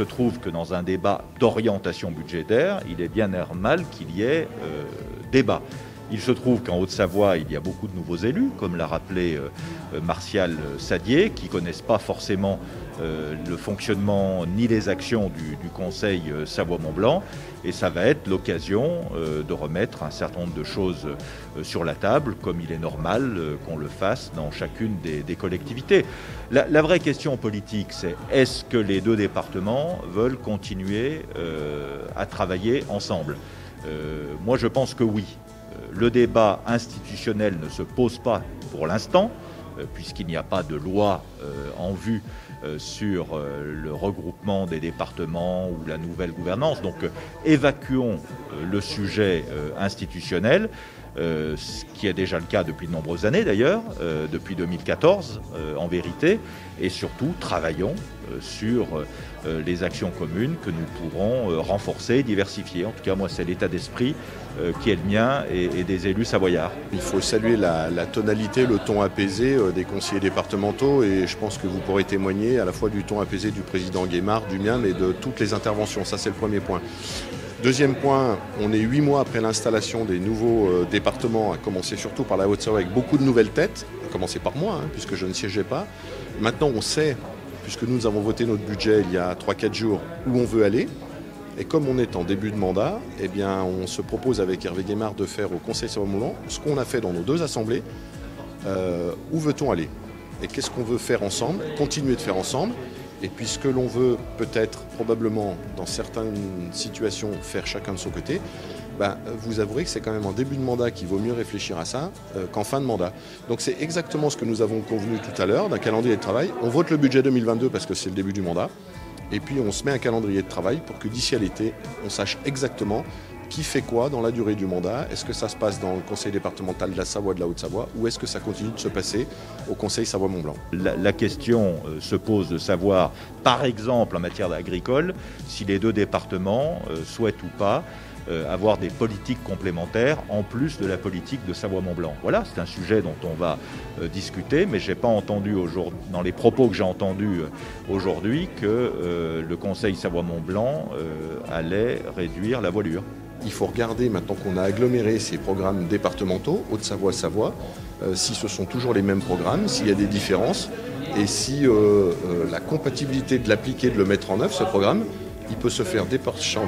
se trouve que dans un débat d'orientation budgétaire, il est bien normal qu'il y ait débat. Il se trouve qu'en Haute-Savoie, il y a beaucoup de nouveaux élus, comme l'a rappelé Martial Sadier, qui ne connaissent pas forcément le fonctionnement ni les actions du Conseil Savoie-Mont-Blanc. Et ça va être l'occasion de remettre un certain nombre de choses sur la table, comme il est normal qu'on le fasse dans chacune des collectivités. La vraie question politique, c'est est-ce que les deux départements veulent continuer à travailler ensemble ? Moi, je pense que oui. Le débat institutionnel ne se pose pas pour l'instant, puisqu'il n'y a pas de loi en vue sur le regroupement des départements ou la nouvelle gouvernance. Donc évacuons le sujet institutionnel, ce qui est déjà le cas depuis de nombreuses années d'ailleurs, depuis 2014 en vérité, et surtout travaillons sur les actions communes que nous pourrons renforcer et diversifier. En tout cas, moi, c'est l'état d'esprit qui est le mien et des élus savoyards. Il faut saluer la tonalité, le ton apaisé des conseillers départementaux et je pense que vous pourrez témoigner à la fois du ton apaisé du président Guémard, du mien, mais de toutes les interventions. Ça, c'est le premier point. Deuxième point, on est 8 mois après l'installation des nouveaux départements, à commencer surtout par la Haute-Savoie avec beaucoup de nouvelles têtes, à commencer par moi, puisque je ne siégeais pas. Maintenant, on sait, puisque nous avons voté notre budget il y a 3-4 jours, où on veut aller. Et comme on est en début de mandat, eh bien, on se propose avec Hervé Guémard de faire au Conseil Savoie-Mont-Blanc ce qu'on a fait dans nos deux assemblées. Où veut-on aller ? Et qu'est-ce qu'on veut faire ensemble ? Continuer de faire ensemble. Et puis ce que l'on veut peut-être, probablement, dans certaines situations, faire chacun de son côté, vous avouerez que c'est quand même en début de mandat qu'il vaut mieux réfléchir à ça qu'en fin de mandat. Donc c'est exactement ce que nous avons convenu tout à l'heure d'un calendrier de travail. On vote le budget 2022 parce que c'est le début du mandat. Et puis on se met un calendrier de travail pour que d'ici à l'été, on sache exactement qui fait quoi dans la durée du mandat. Est-ce que ça se passe dans le conseil départemental de la Savoie, de la Haute-Savoie, ou est-ce que ça continue de se passer au conseil Savoie-Mont-Blanc ? La question se pose de savoir, par exemple en matière agricole, si les deux départements souhaitent ou pas avoir des politiques complémentaires en plus de la politique de Savoie-Mont-Blanc. Voilà, c'est un sujet dont on va discuter, mais je n'ai pas entendu dans les propos que j'ai entendus aujourd'hui que le Conseil Savoie-Mont-Blanc allait réduire la voilure. Il faut regarder, maintenant qu'on a aggloméré ces programmes départementaux, Haute-Savoie, Savoie, si ce sont toujours les mêmes programmes, s'il y a des différences, et si la compatibilité de l'appliquer, de le mettre en œuvre, ce programme, il peut se faire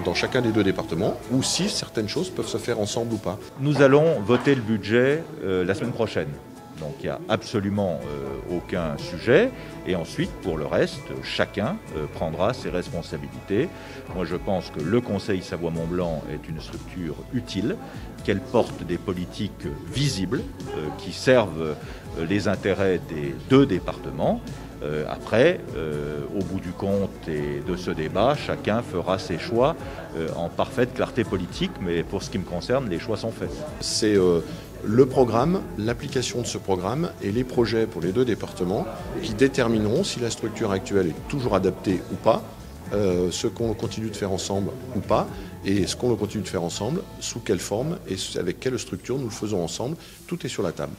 dans chacun des deux départements, ou si certaines choses peuvent se faire ensemble ou pas. Nous allons voter le budget la semaine prochaine. Donc il n'y a absolument aucun sujet. Et ensuite, pour le reste, chacun prendra ses responsabilités. Moi, je pense que le Conseil Savoie-Mont-Blanc est une structure utile, qu'elle porte des politiques visibles qui servent les intérêts des deux départements. Après, au bout du compte et de ce débat, chacun fera ses choix en parfaite clarté politique, mais pour ce qui me concerne, les choix sont faits. C'est le programme, l'application de ce programme et les projets pour les deux départements qui détermineront si la structure actuelle est toujours adaptée ou pas, ce qu'on continue de faire ensemble ou pas, et ce qu'on continue de faire ensemble, sous quelle forme et avec quelle structure nous le faisons ensemble. Tout est sur la table.